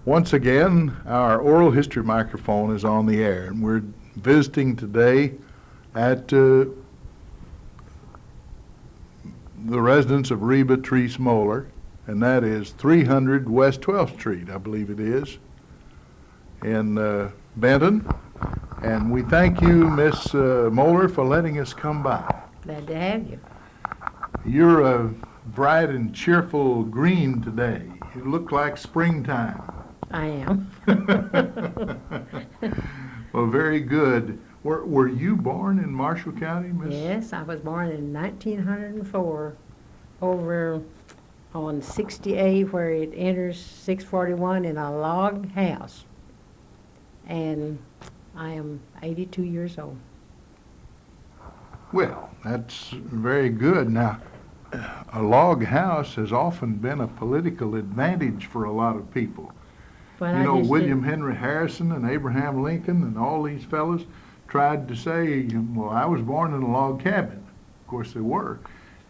Once again, our oral history microphone is on the air, and we're visiting today at the residence of Reba, Treas, Mohler, and that is 300 West 12th Street, I believe it is, in Benton. And we thank you, Miss Mohler, for letting us come by. Glad to have you. You're a bright and cheerful green today. You look like springtime. I am. Well, very good. Were you born in Marshall County, Miss? Yes, I was born in 1904 over on 68 where it enters 641 in a log house. And I am 82 years old. Well, that's very good. Now, a log house has often been a political advantage for a lot of people. But You know, William Henry Harrison and Abraham Lincoln and all these fellows tried to say, well, I was born in a log cabin. Of course they were.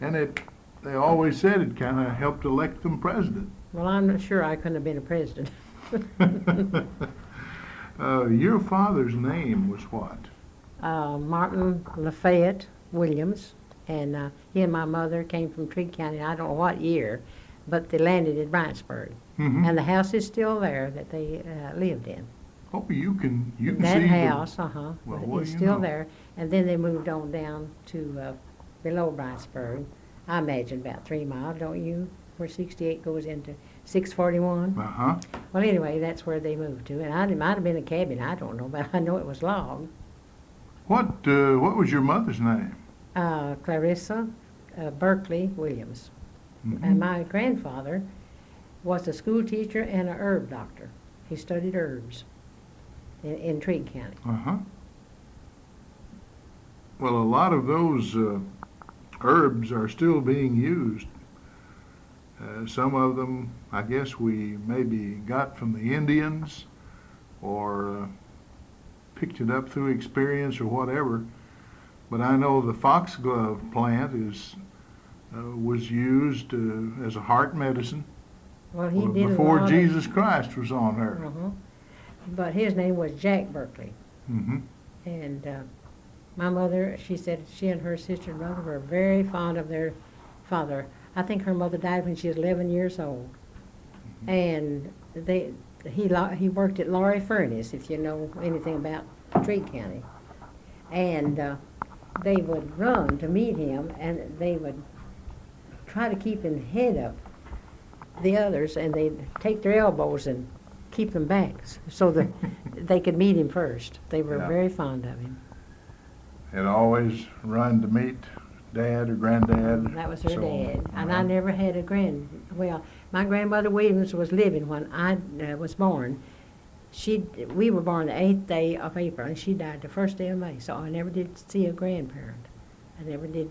And they always said it kind of helped elect them president. Well, I'm not sure I couldn't have been a president. Your father's name was what? Martin Lafayette Williams, and he and my mother came from Treas County. I don't know what year, but they landed in Brightsburg. Mm-hmm. And the house is still there that they lived in. Oh, you can That see house, Well, what it's do you still know? there. And then they moved on down to below Brightsburg. I imagine about 3 miles, don't you? Where 68 goes into 641. Uh-huh. Well, anyway, that's where they moved to. And it might have been a cabin, I don't know, but I know it was log. What was your mother's name? Clarissa Berkeley Williams. Mm-hmm. And my grandfather was a school teacher and a herb doctor. He studied herbs in Treas County. Uh-huh. Well, a lot of those herbs are still being used. Some of them, I guess, we maybe got from the Indians or picked it up through experience or whatever. But I know the foxglove plant was used as a heart medicine. Well, he did before a lot Jesus Christ was on earth. Uh-huh. But his name was Jack Berkeley. Mm-hmm. And my mother, she said she and her sister and brother were very fond of their father. I think her mother died when she was 11 years old. Mm-hmm. And he worked at Laurie Furnace, if you know anything about Treas County. And they would run to meet him, and they would try to keep him head of the others, and they'd take their elbows and keep them back so that they could meet him first. They were very fond of him. Had always run to meet Dad or Granddad. That was her dad. And I never had well, my grandmother Williams was living when I was born. We were born the 8th day of April, and she died the 1st day of May, so I never did see a grandparent. I never did.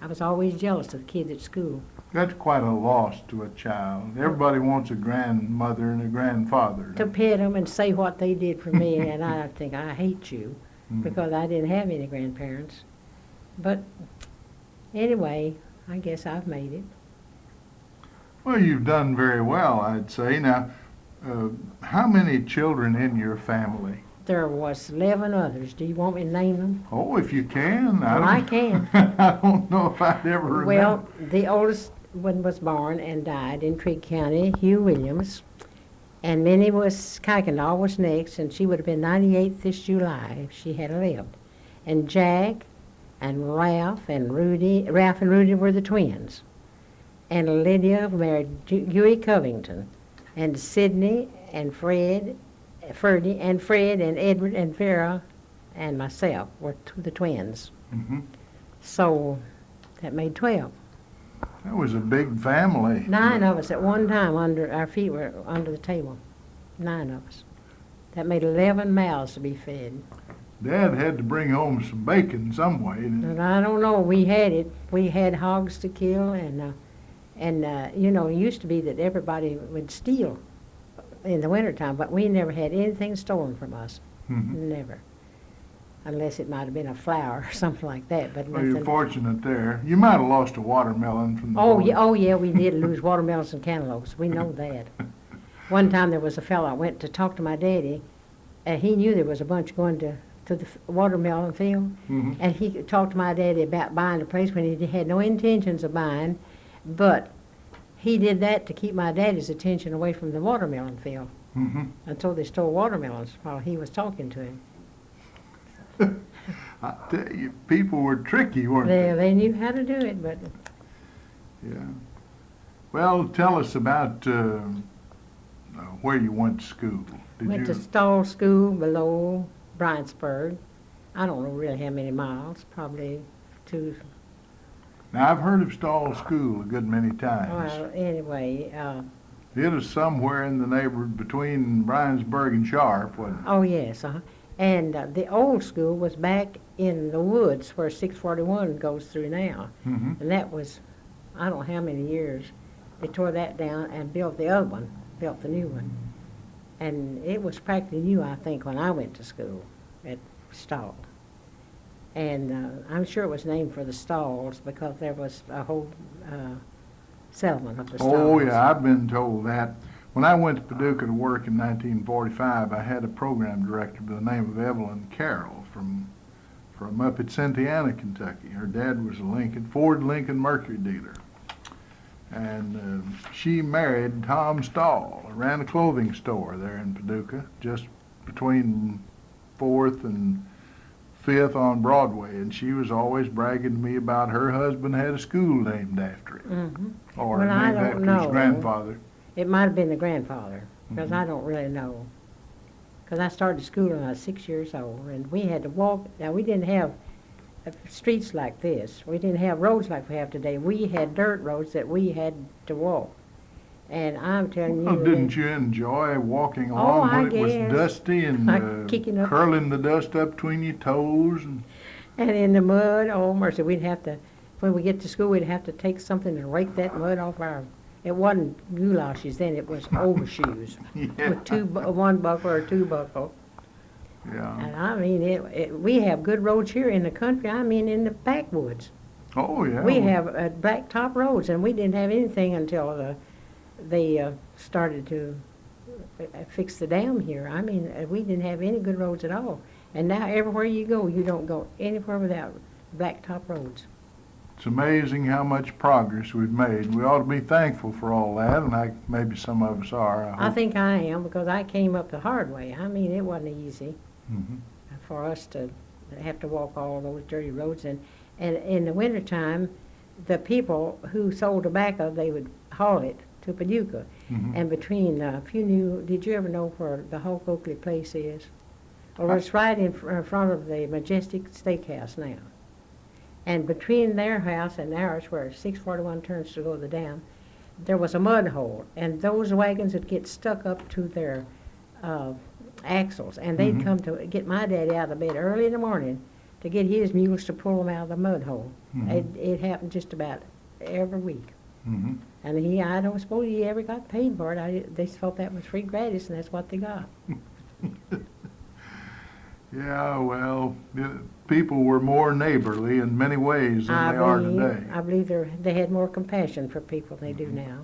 I was always jealous of the kids at school. That's quite a loss to a child. Everybody wants a grandmother and a grandfather. To pet them and say what they did for me, and I think, I hate you, because I didn't have any grandparents. But anyway, I guess I've made it. Well, you've done very well, I'd say. Now, how many children in your family? There was 11 others. Do you want me to name them? Oh, if you can. Well, I can. I don't know if I'd ever remember. Well, the oldest one was born and died in Treas County, Hugh Williams. And Minnie Kuykendall was next, and she would have been 98 this July if she had lived. And Jack and Ralph and Rudy were the twins. And Lydia married Huey Covington. And Sidney and Fred and Edward and Vera and myself were the twins. Mm-hmm. So that made 12. That was a big family. 9 of us at one time our feet were under the table. 9 of us. That made 11 mouths to be fed. Dad had to bring home some bacon some way. And I don't know, we had it. We had hogs to kill, and you know, it used to be that everybody would steal in the wintertime, but we never had anything stolen from us. Mm-hmm. Never. Unless it might have been a flower or something like that. But Well, nothing. you're fortunate there. You might have lost a watermelon from the Oh boat. yeah, we did lose watermelons and cantaloupes. We know that. One time there was a fellow I went to talk to my daddy, and he knew there was a bunch going to the watermelon field, Mhm. and he talked to my daddy about buying the place when he had no intentions of buying, but he did that to keep my daddy's attention away from the watermelon field Mhm. until they stole watermelons while he was talking to him. I tell you, people were tricky, weren't they? They knew how to do it, but Yeah. Well, tell us about where you went to school. Did went you? to Stall School below Bryansburg. I don't know really how many miles, probably two. Now, I've heard of Stall School a good many times. Well, anyway, It is somewhere in the neighborhood between Bryansburg and Sharp, wasn't it? oh yes, and the old school was back in the woods where 641 goes through now, Mm-hmm. and that was, I don't know how many years. They tore that down and built the other one, built the new one, and it was practically new, I think, when I went to school at Stall. And I'm sure it was named for the stalls because there was a whole settlement of the stalls. Oh, yeah, I've been told that. When I went to Paducah to work in 1945, I had a program director by the name of Evelyn Carroll from up at Cynthiana, Kentucky. Her dad was a Ford Lincoln Mercury dealer. And she married Tom Stahl, who ran a clothing store there in Paducah, just between 4th and 5th on Broadway. And she was always bragging to me about her husband had a school named after him, Mm-hmm. or Well, I named don't after his know. grandfather. It might have been the grandfather, because Mhm. I don't really know. Because I started school when I was 6 years old, and we had to walk. Now, we didn't have streets like this. We didn't have roads like we have today. We had dirt roads that we had to walk. And I'm telling Well, you, didn't you enjoy walking Oh, along I when it was guess. dusty and Like kicking up. curling the dust up between your toes? and in the mud, oh mercy, we'd have to, when we get to school, we'd have to take something and rake that mud off our, it wasn't goulashes then, it was overshoes Yeah. with one buckle or two buckle. Yeah. And I mean, we have good roads here in the country, I mean in the backwoods. Oh, yeah. We well, have blacktop roads, and we didn't have anything until they started to fix the dam here. I mean, we didn't have any good roads at all. And now everywhere you go, you don't go anywhere without blacktop roads. It's amazing how much progress we've made. We ought to be thankful for all that, and maybe some of us are. I I hope. think I am, because I came up the hard way. I mean, it wasn't easy Mhm. for us to have to walk all those dirty roads. And in the wintertime, the people who sold tobacco, they would haul it to Paducah. Mhm. And between, if you knew, did you ever know where the Hulk Oakley place is? Well, it's right in front of the Majestic Steakhouse now. And between their house and ours, where 641 turns to go to the dam, there was a mud hole. And those wagons would get stuck up to their axles. And they'd Mhm. come to get my daddy out of bed early in the morning to get his mules to pull them out of the mud hole. Mhm. It happened just about every week. Mhm. And I don't suppose he ever got paid for it. They felt that was free gratis, and that's what they got. Yeah, well, people were more neighborly in many ways than they are today. I believe they had more compassion for people than they do now.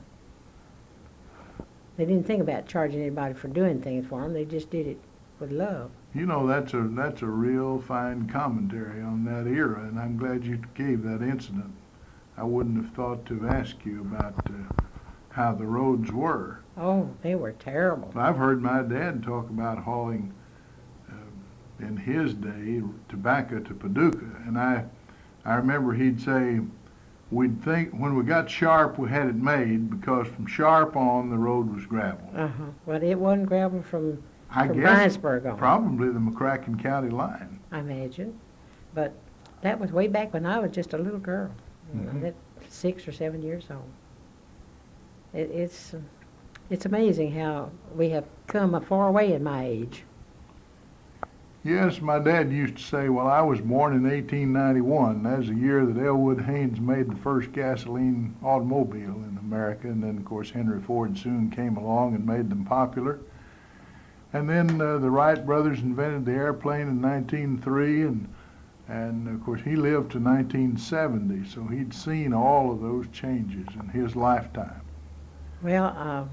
They didn't think about charging anybody for doing things for them. They just did it with love. You know, that's a real fine commentary on that era, and I'm glad you gave that incident. I wouldn't have thought to ask you about how the roads were. Oh, they were terrible. I've heard my dad talk about hauling, in his day, tobacco to Paducah, and I remember he'd say, we'd think when we got Sharp we had it made, because from Sharp on the road was gravel. Well, it wasn't gravel from I guess Bryansburg on, probably the McCracken County line. I imagine. But that was way back when I was just a little girl, Mhm. 6 or 7 years old. It's amazing how we have come a far way in my age. Yes, my dad used to say, well, I was born in 1891. That was the year that Elwood Haynes made the first gasoline automobile in America. And then, of course, Henry Ford soon came along and made them popular. And then the Wright brothers invented the airplane in 1903. And of course, he lived to 1970. So he'd seen all of those changes in his lifetime. Well,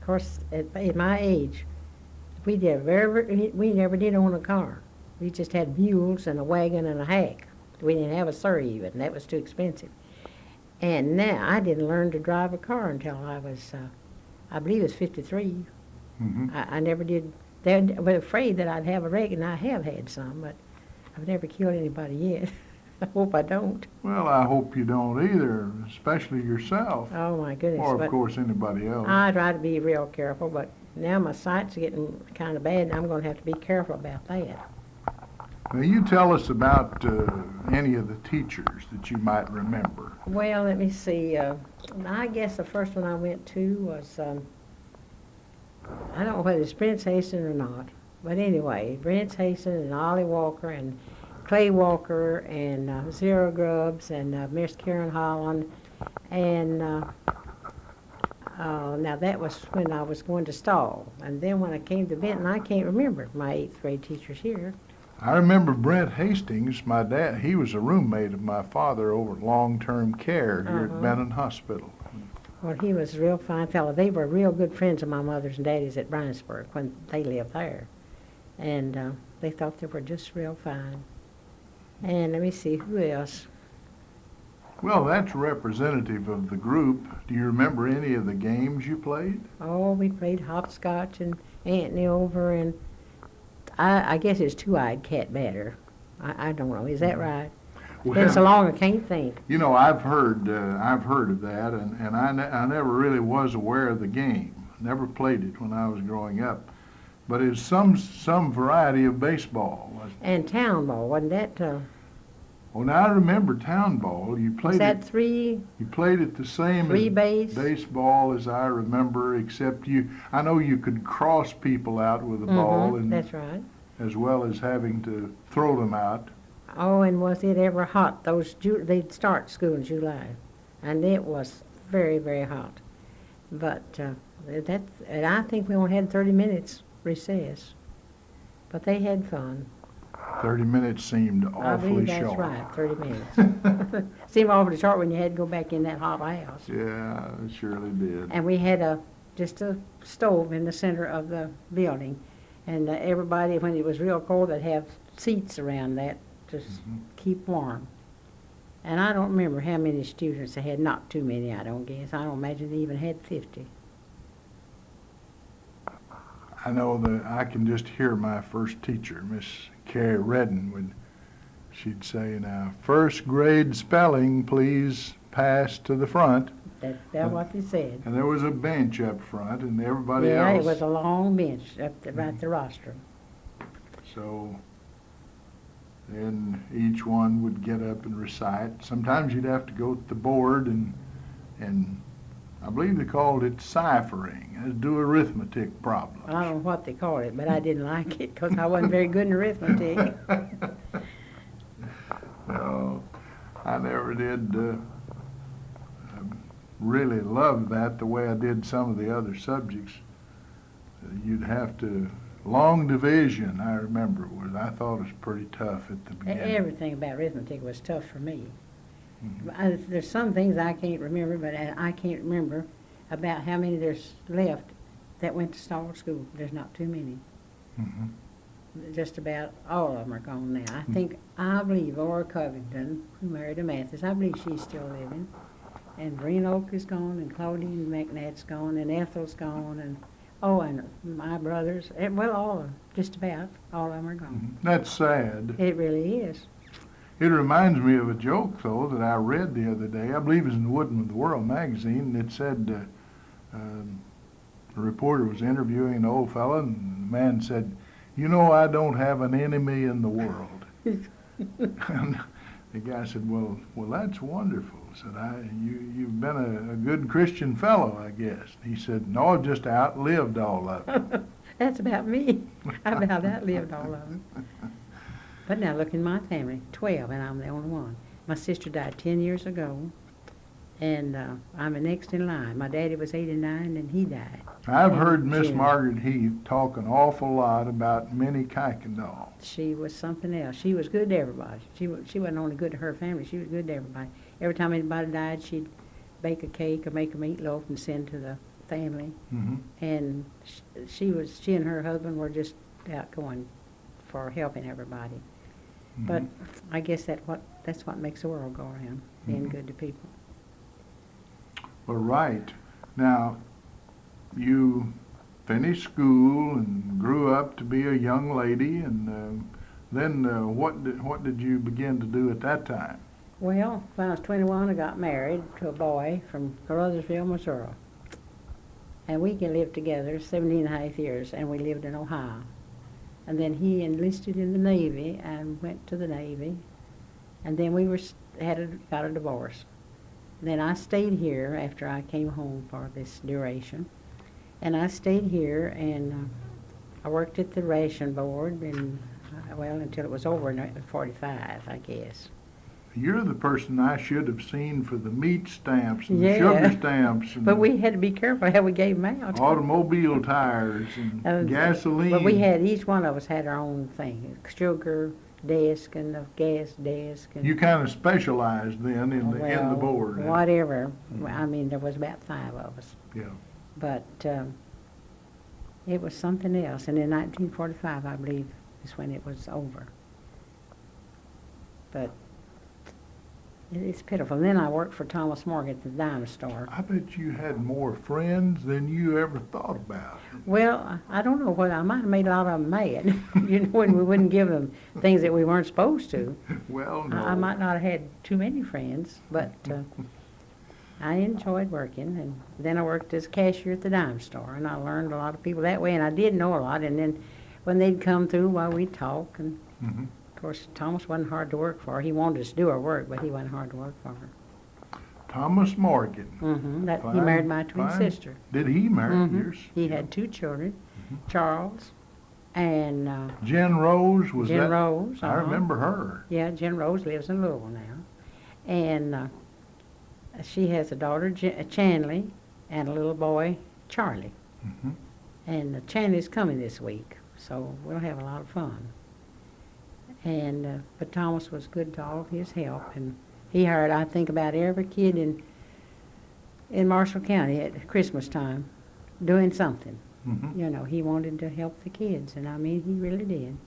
Of course, at my age, we never did own a car. We just had mules and a wagon and a hack. We didn't have a Surrey even. That was too expensive. And now I didn't learn to drive a car until I was, I believe it was 53. Mm-hmm. I never did. They were afraid that I'd have a wreck, and I have had some, but I've never killed anybody yet. I hope I don't. Well, I hope you don't either, especially yourself. Oh, my goodness. Or, of But course, anybody else. I try to be real careful, but now my sight's getting kind of bad, and I'm going to have to be careful about that. Now, you tell us about any of the teachers that you might remember. Well, let me see. I guess the first one I went to was, I don't know whether it's Prince Hasten or not, but anyway, Prince Hasten and Ollie Walker and Clay Walker and Zero Grubbs and Miss Karen Holland. And now that was when I was going to Stall. And then when I came to Benton, I can't remember my 8th grade teachers here. I remember Brent Hastings, my dad. He was a roommate of my father over at long-term care here at Benton Hospital. Well, he was a real fine fellow. They were real good friends of my mother's and daddy's at Bryansburg when they lived there. And they thought they were just real fine. And let me see, who else? Well, that's representative of the group. Do you remember any of the games you played? Oh, we played hopscotch and Anthony over, and I guess it's two-eyed cat batter. I don't know. Is that right? Well, Been so long I can't think. You know, I've heard of that, and I never really was aware of the game. Never played it when I was growing up. But it's some variety of baseball. And town ball, wasn't that? Well, now I remember town ball. You played Was that it. three You played it the same base? as baseball as I remember, except I know you could cross people out with a ball, and that's right. as well as having to throw them out. Oh, and was it ever hot? They'd start school in July, and it was very, very hot. But and I think we only had 30 minutes recess, but they had fun. 30 minutes seemed awfully I believe that's short. right, 30 minutes. Seemed awfully short when you had to go back in that hot house. Yeah, it surely did. And we had just a stove in the center of the building, and everybody, when it was real cold, they'd have seats around that to keep warm. And I don't remember how many students they had. Not too many, I don't guess. I don't imagine they even had 50. I know that I can just hear my first teacher, Miss Carrie Redden, when she'd say, "Now, first grade spelling, please pass to the front." That's what they said. And there was a bench up front, and everybody Yeah, else. it was a long bench up right the rostrum. So then each one would get up and recite. Sometimes you'd have to go to the board and I believe they called it ciphering, do arithmetic problems. I don't know what they called it, but I didn't like it because I wasn't very good in arithmetic. No, I never did really love that the way I did some of the other subjects. You'd have to, long division, I remember, I thought it was pretty tough at the beginning. Everything about arithmetic was tough for me. There's some things I can't remember, but I can't remember about how many there's left that went to Stall School. There's not too many. Just about all of them are gone now. I believe Laura Covington, who married a Mathis, I believe she's still living. And Breen Oak is gone, and Claudine McNatt's gone, and Ethel's gone, and my brothers, well, all of them, just about all of them are gone. That's sad. It really is. It reminds me of a joke, though, that I read the other day. I believe it was in the Woodman of the World magazine. It said a reporter was interviewing an old fellow, and the man said, "You know, I don't have an enemy in the world." And the guy said, well, that's wonderful. Said, you've been a good Christian fellow, I guess. He said, no, I've just outlived all of them. That's about me. I've about outlived all of them. But now look in my family, 12, and I'm the only one. My sister died 10 years ago, and I'm the next in line. My daddy was 89, and he died. I've heard Miss Margaret Heath talk an awful lot about Minnie Kuykendall. She was something else. She was good to everybody. She wasn't only good to her family, she was good to everybody. Every time anybody died, she'd bake a cake or make a meatloaf and send to the family, Mm-hmm. and she and her husband were just out going for helping everybody. But I guess that's what makes the world go around, being good to people. Well, right. Now, you finished school and grew up to be a young lady, and then what did you begin to do at that time? Well, when I was 21, I got married to a boy from Caruthersville, Missouri. And we can live together 17 and a half years, and we lived in Ohio. And then he enlisted in the Navy and went to the Navy. And then we got a divorce. Then I stayed here after I came home for this duration. And I stayed here, and I worked at the ration board, and until it was over in 45, I guess. You're the person I should have seen for the meat stamps and Yeah. the sugar stamps and But we had to be careful how we gave them out. automobile tires and gasoline. But each one of us had our own thing, sugar desk and the gas desk. And, You kind of specialized then in the board. Whatever. I mean, there was about 5 of us. Yeah. But it was something else. And in 1945, I believe, is when it was over. But it's pitiful. And then I worked for Thomas Morgan at the dime store. I bet you had more friends than you ever thought about. Well, I don't know what, I might have made a lot of them mad, when we wouldn't give them things that we weren't supposed to. Well, no. I might not have had too many friends, but I enjoyed working. And then I worked as a cashier at the dime store, and I learned a lot of people that way, and I did know a lot. And then when they'd come through, we'd talk. And Mhm. of course, Thomas wasn't hard to work for. He wanted us to do our work, but he wasn't hard to work for. Thomas Morgan. He married my twin Fine. sister. Did he marry Mhm. yours? He had 2 children, Charles and Jen Rose was Jen that? Rose. I remember her. Yeah, Jen Rose lives in Louisville now. And she has a daughter, Chanley, and a little boy, Charlie. Mhm. And Chanley's coming this week, so we'll have a lot of fun. And but Thomas was good to all of his help, and he hired, I think, about every kid in Marshall County at Christmas time doing something. Mhm. You know, he wanted to help the kids, and I mean, he really did.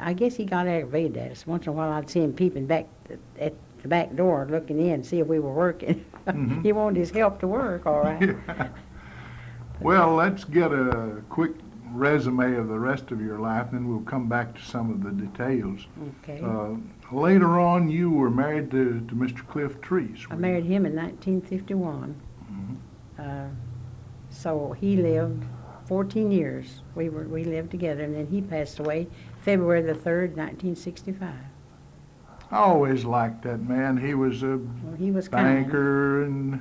I guess he got aggravated at us. Once in a while, I'd see him peeping back at the back door, looking in, see if we were working. Mhm. He wanted his help to work, all right. Yeah. Well, let's get a quick resume of the rest of your life, and then we'll come back to some of the details. Okay. Later on, you were married to Mr. Cliff Treas. I married him in 1951. Mhm. So he lived 14 years. We lived together, and then he passed away February the 3rd, 1965. I always liked that man. He was a Well, he was kind. banker, and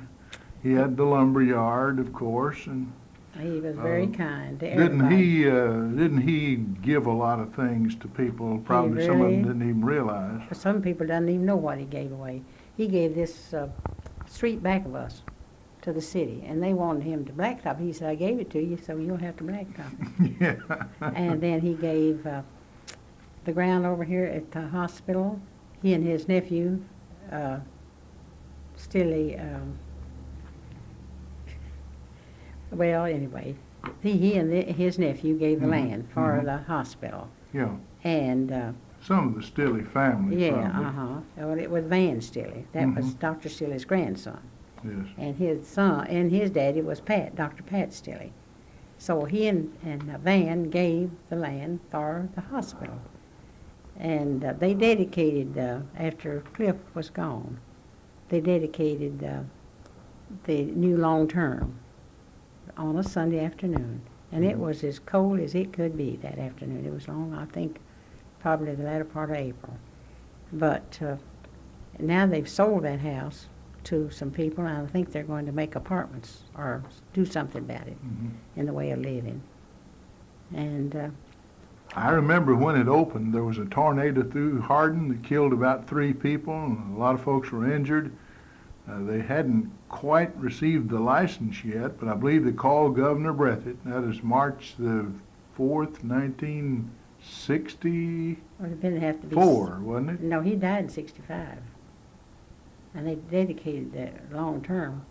he had the lumber yard, of course. And He was very kind to everybody. didn't he give a lot of things to people? Probably some of really? them didn't even realize. But some people doesn't even know what he gave away. He gave this street back of us to the city, and they wanted him to blacktop. He said, "I gave it to you, so you'll have to blacktop it." Yeah. And then he gave the ground over here at the hospital. He and his nephew, Stilly, well, anyway, he and his nephew gave the Mhm. land for Mhm. the hospital. Yeah. And, Some of the Stilley family. yeah, probably. Well, it was Van Stilly. That was Mhm. Dr. Stilly's grandson. Yes. And his son, and his daddy was Dr. Pat Stilly. So he and Van gave the land for the hospital. And they dedicated, after Cliff was gone, they dedicated the new long-term on a Sunday afternoon. And it was as cold as it could be that afternoon. It was long, I think, probably the latter part of April. But now they've sold that house to some people, and I think they're going to make apartments or do something about it Mhm. in the way of living. And I remember when it opened, there was a tornado through Hardin that killed about 3 people, and a lot of folks were injured. They hadn't quite received the license yet, but I believe they called Governor Breathitt. That is March the 4th, 1964, well, it didn't have to be. wasn't it? No, he died in 65. And they dedicated that long term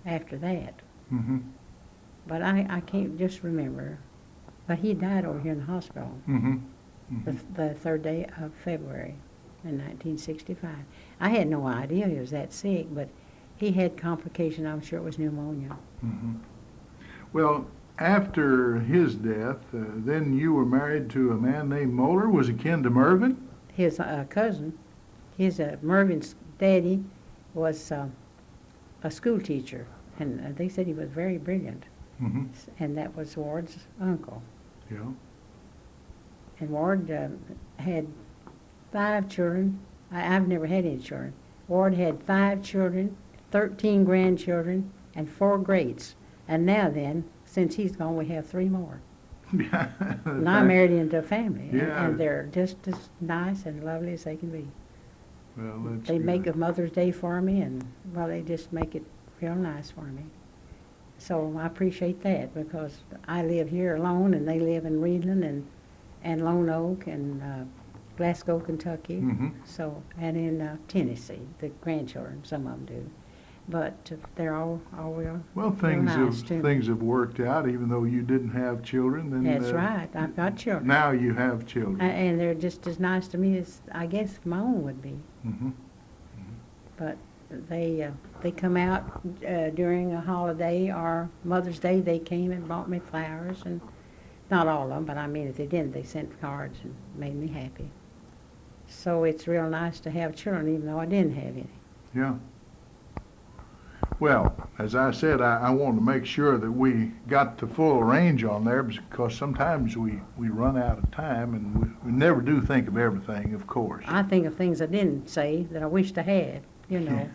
after that. Mm-hmm. But I can't just remember. But he died over here in the hospital Mm-hmm. Mm-hmm. the 3rd day of February in 1965. I had no idea he was that sick, but he had complication. I'm sure it was pneumonia. Mm-hmm. Well, after his death, then you were married to a man named Mohler. Was he kin to Mervyn? His cousin, Mervin's daddy, was a school teacher, and they said he was very brilliant. Mm-hmm. And that was Ward's uncle. Yeah. And Ward had 5 children. I've never had any children. Ward had 5 children, 13 grandchildren, and 4 greats. And now then, since he's gone, we have 3 more. Yeah. And I married into a family, Yeah. and they're just as nice and lovely as they can be. Well, that's They good. make a Mother's Day for me, and, well, they just make it real nice for me. So I appreciate that, because I live here alone, and they live in Reedland and Lone Oak and Glasgow, Kentucky. Mm-hmm. So, and in Tennessee, the grandchildren, some of them do. But they're all real. Well, nice to me. things have worked out, even though you didn't have children. Then That's right. I've got children. Now you have children. And they're just as nice to me as I guess my own would be. Mm-hmm. But they come out during a holiday or Mother's Day. They came and brought me flowers, and not all of them, but I mean, if they didn't, they sent cards and made me happy. So it's real nice to have children, even though I didn't have any. Yeah. Well, as I said, I wanted to make sure that we got the full range on there, because sometimes we run out of time, and we never do think of everything, of course. I think of things I didn't say that I wished I had, you know.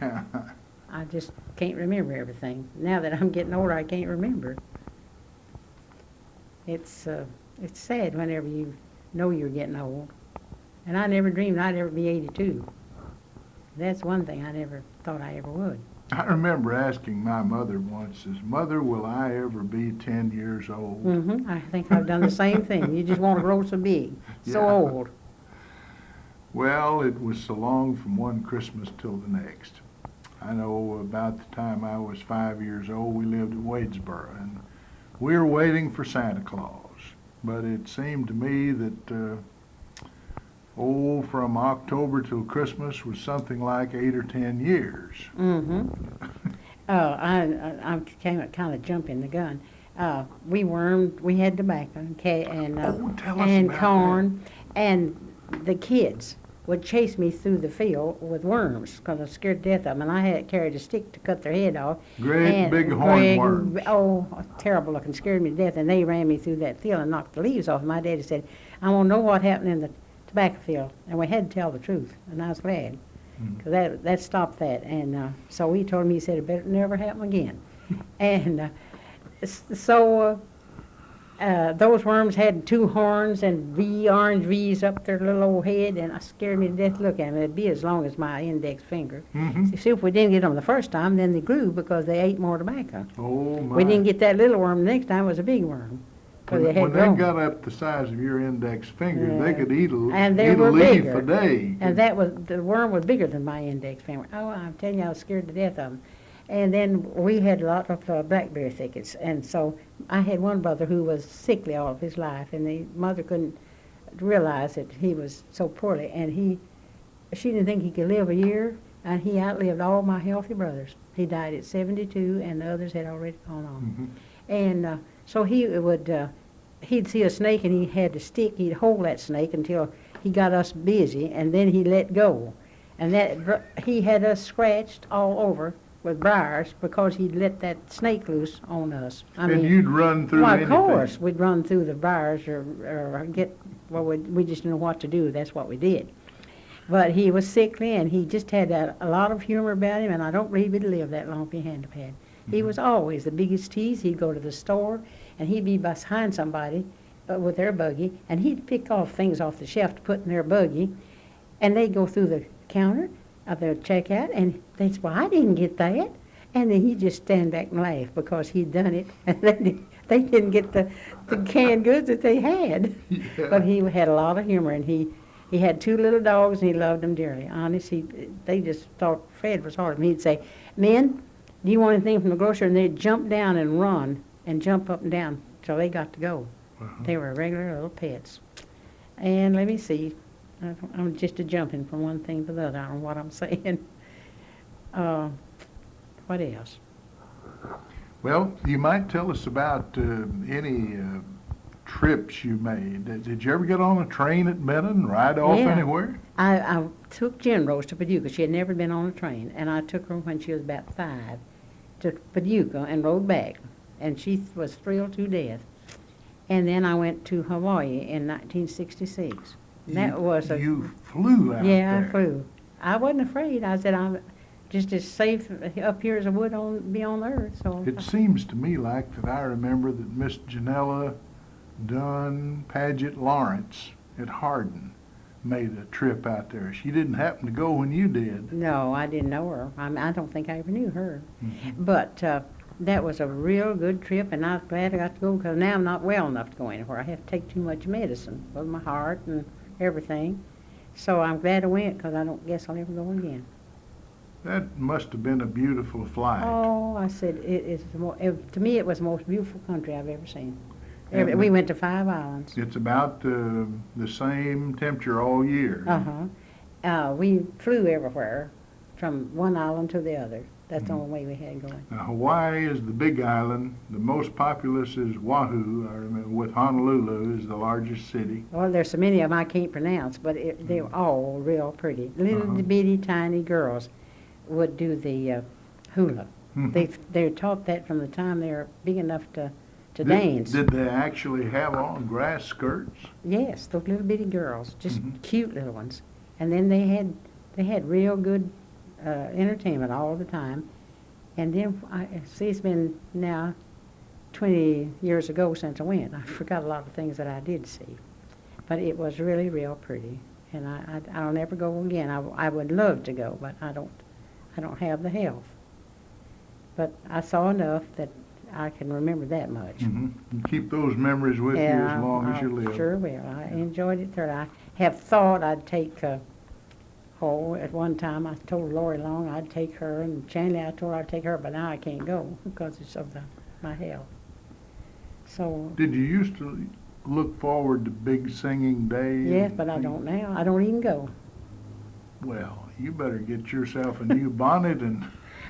I just can't remember everything. Now that I'm getting older, I can't remember. It's sad whenever you know you're getting old. And I never dreamed I'd ever be 82. That's one thing I never thought I ever would. I remember asking my mother once, "Mother, will I ever be 10 years old?" Mm-hmm. I think I've done the same thing. You just want to grow so big, so Yeah. old. Well, it was so long from one Christmas till the next. I know about the time I was 5 years old, we lived in Wadesboro, and we were waiting for Santa Claus. But it seemed to me that, from October till Christmas was something like 8 or 10 years. Mm-hmm. I'm kind of jumping the gun. We had tobacco and Tell us and about corn, and the kids would chase me through the field with worms because I was scared to death of them, and I had carried a stick to cut their head off. Great big hornworms. Oh, terrible looking, scared me to death, and they ran me through that field and knocked the leaves off. My daddy said, "I want to know what happened in the tobacco field," and we had to tell the truth, and I was glad, because that stopped that. And so he told me, he said, "It better never happen again." And so those worms had 2 horns and orange V's up their little old head, and it scared me to death to look at them. It'd be as long as my index finger. Mm-hmm. See, if we didn't get them the first time, then they grew because they ate more tobacco. Oh, my. We didn't get that little worm the next time, it was a big worm. 'Cause When, they had when they grown. got up the size of your index finger, Yeah. they could eat And they eat a were leaf bigger. a day. And the worm was bigger than my index finger. Oh, I'm telling you, I was scared to death of them. And then we had a lot of blackberry thickets. And so I had one brother who was sickly all of his life, and the mother couldn't realize that he was so poorly. And she didn't think he could live a year, and he outlived all my healthy brothers. He died at 72, and the others had already gone on. Mhm. And so he'd see a snake, and he had a stick. He'd hold that snake until he got us busy, and then he let go. And he had us scratched all over with briars because he'd let that snake loose on us. And you'd run through well, anything. of course, we'd run through the briars or we just didn't know what to do. That's what we did. But he was sickly, and he just had a lot of humor about him, and I don't believe he'd live that long if he hadn't have had. He was always the biggest tease. He'd go to the store, and he'd be behind somebody with their buggy, and he'd pick off things off the shelf to put in their buggy, and they'd go through the counter of their checkout, and they'd say, "Well, I didn't get that." And then he'd just stand back and laugh because he'd done it, and they didn't get the canned goods that they had. Yeah. But he had a lot of humor, and he had 2 little dogs, and he loved them dearly. Honest, they just thought Fred was hard. And he'd say, "Men, do you want anything from the grocery? And they'd jump down and run and jump up and down till they got to go. Uh-huh. They were regular little pets. And let me see. I'm just a jumping from one thing to the other. I don't know what I'm saying. What else? Well, you might tell us about any trips you made. Did you ever get on a train at Benton and ride off Yeah. anywhere? I took Jen Rose to Paducah. She had never been on a train, and I took her when she was about 5 to Paducah and rode back, and she was thrilled to death. And then I went to Hawaii in 1966. That was a You flew out yeah, there. I flew. I wasn't afraid. I said I'm just as safe up here as I would be on the earth. So It seems to me like that I remember that Miss Janella Dunn Paget Lawrence at Hardin made a trip out there. She didn't happen to go when you did. no, I didn't know her. I don't think I ever knew her. Mhm. But that was a real good trip, and I was glad I got to go because now I'm not well enough to go anywhere. I have to take too much medicine for my heart and everything. So I'm glad I went because I don't guess I'll ever go again. That must have been a beautiful flight. Oh, I said to me it was the most beautiful country I've ever seen. And We went to 5 islands. It's about the same temperature all year. We flew everywhere from one island to the other. That's the Mhm. only way we had going. Now, Hawaii is the big island. The most populous is Oahu, I remember, with Honolulu is the largest city. Well, there's so many of them I can't pronounce, but they were all real pretty. Little Uh-huh. bitty tiny girls would do the hula. Mhm. They're taught that from the time they were big enough to Did- dance. Did they actually have on grass skirts? Yes, those little bitty girls, just Mhm. cute little ones. And then they had real good entertainment all the time. And then see, it's been now 20 years ago since I went. I forgot a lot of things that I did see, but it was really real pretty. And I'll never go again. I would love to go, but I don't have the health. But I saw enough that I can remember that much. Mhm. And keep those memories with you as long as you I live. sure will. I enjoyed it thoroughly. I have thought I'd take, at one time I told Lori Long I'd take her, and Chandler I told her I'd take her, but now I can't go because it's of my health. So, Did you used to look forward to big singing days? yes, but I don't now. I don't even go. Well, you better get yourself a new bonnet and.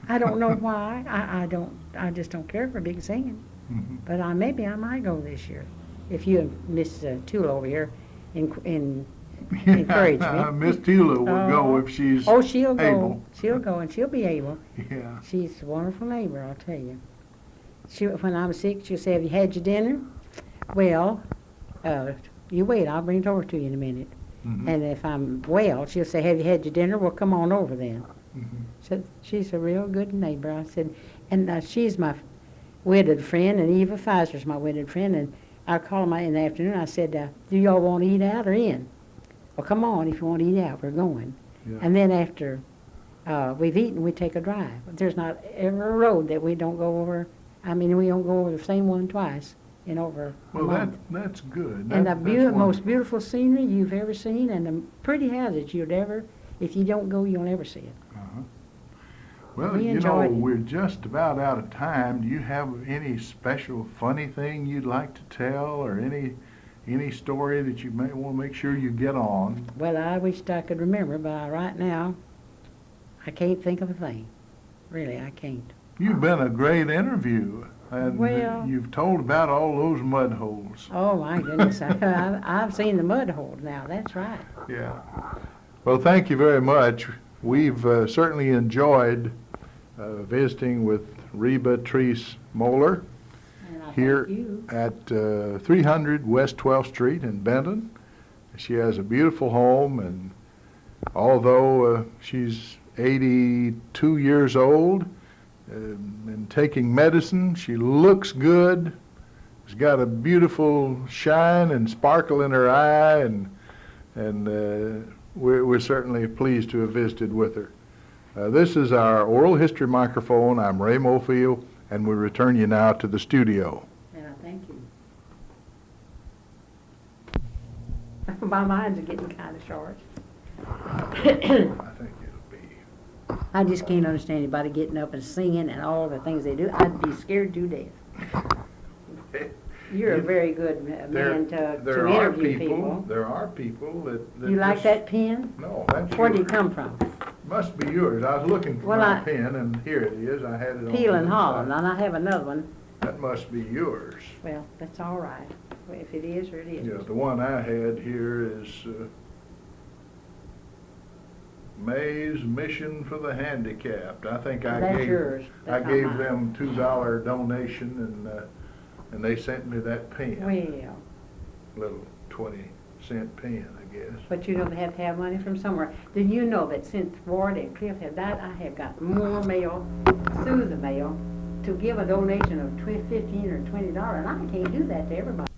I don't know why. I just don't care for big singing. Mhm. But maybe I might go this year. If you and Miss Toole over here encourage me. Miss Tula will go if she's Oh, she'll go. able. She'll go, and she'll be able. Yeah. She's a wonderful neighbor, I'll tell you. When I'm sick, she'll say, "Have you had your dinner?" Well, you wait. I'll bring it over to you in a minute. Mhm. And if I'm well, she'll say, "Have you had your dinner?" Well, come on over then. Mhm. So she's a real good neighbor. I said, and she's my wedded friend, and Eva Pfizer's my wedded friend, and I called them in the afternoon. I said, "Do y'all want to eat out or in?" Well, come on, if you want to eat out, we're going. Yeah. And then after we've eaten, we take a drive. There's not ever a road that we don't go over. I mean, we don't go over the same one twice in over a Well, month. that's good. And That's the most wonderful. beautiful scenery you've ever seen, and the pretty houses you'd ever, if you don't go, you'll never see it. Uh-huh. Well, We you know, enjoyed it. we're just about out of time. Do you have any special funny thing you'd like to tell, or any story that you may want to make sure you get on? Well, I wished I could remember, but right now, I can't think of a thing. Really, I can't. You've been a great interview, and Well- you've told about all those mud holes. Oh, my goodness. I've seen the mud holes now. That's right. Yeah. Well, thank you very much. We've certainly enjoyed visiting with Reba Treas Mohler And I here thank you. at 300 West 12th Street in Benton. She has a beautiful home, and although she's 82 years old and taking medicine, she looks good. She's got a beautiful shine and sparkle in her eye, and we're certainly pleased to have visited with her. This is our oral history microphone. I'm Ray Mofield, and we return you now to the studio. And I thank you. My minds are getting kind of short. I think it'll be I just can't understand anybody getting up and singing and all the things they do. I'd be scared to death. You're a very good man to interview people. There are people that You like just- that pen? No, that's Where did yours. it come from? Must be yours. I was looking for Well, my I- pen, and here it is. I had it on. Peel the and other Holland, side. and I have another one. That must be yours. Well, that's all right. If it is, or it is. Yeah, the one I had here is May's Mission for the Handicapped. I think I That's gave yours. I That's not gave mine. them $2 donation, and they sent me that pen, Well, little 20-cent pen, I guess. but you know they have to have money from somewhere. Did you know that since Ward and Cliff have died, I have got more mail through the mail to give a donation of $15 or $20, and I can't do that to everybody.